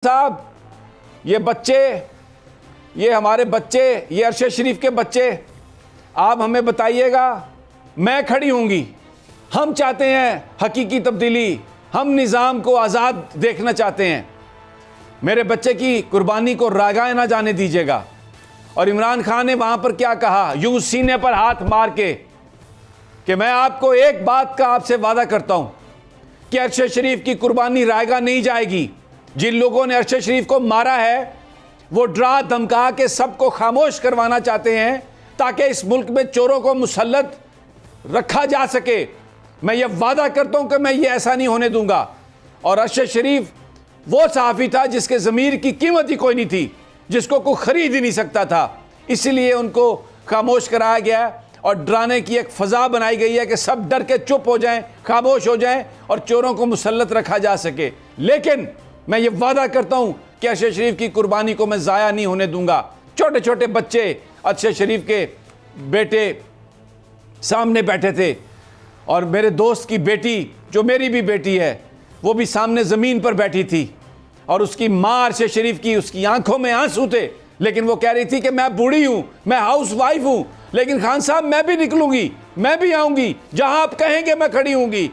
साहब, ये बच्चे, ये हमारे बच्चे, ये अरशद शरीफ के बच्चे, आप हमें बताइएगा। मैं खड़ी होंगी। हम चाहते हैं हकीकी तब्दीली, हम निज़ाम को आज़ाद देखना चाहते हैं। मेरे बच्चे की कुर्बानी को रागाए ना जाने दीजिएगा। और इमरान खान ने वहाँ पर क्या कहा, यूं सीने पर हाथ मार के, कि मैं आपको एक बात का आपसे वादा करता हूँ कि अरशद शरीफ की कुर्बानी रायगा नहीं जाएगी। जिन लोगों ने अरशद शरीफ को मारा है वो डरा धमका के सबको खामोश करवाना चाहते हैं ताकि इस मुल्क में चोरों को मुसल्लत रखा जा सके। मैं ये वादा करता हूं कि मैं ये ऐसा नहीं होने दूंगा। और अरशद शरीफ वो सहाफ़ी था जिसके ज़मीर की कीमत ही कोई नहीं थी, जिसको कोई ख़रीद ही नहीं सकता था। इसीलिए उनको खामोश कराया गया और डराने की एक फ़ज़ा बनाई गई है कि सब डर के चुप हो जाएं, खामोश हो जाएं और चोरों को मुसल्लत रखा जा सके। लेकिन मैं ये वादा करता हूं कि अरशद शरीफ की कुर्बानी को मैं ज़ाया नहीं होने दूंगा। छोटे छोटे बच्चे अरशद शरीफ के बेटे सामने बैठे थे और मेरे दोस्त की बेटी, जो मेरी भी बेटी है, वो भी सामने ज़मीन पर बैठी थी और उसकी माँ अरशद शरीफ की, उसकी आंखों में आंसू थे, लेकिन वो कह रही थी कि मैं बूढ़ी हूँ, मैं हाउस वाइफ हूँ, लेकिन खान साहब मैं भी निकलूंगी, मैं भी आऊँगी, जहाँ आप कहेंगे मैं खड़ी होंगी।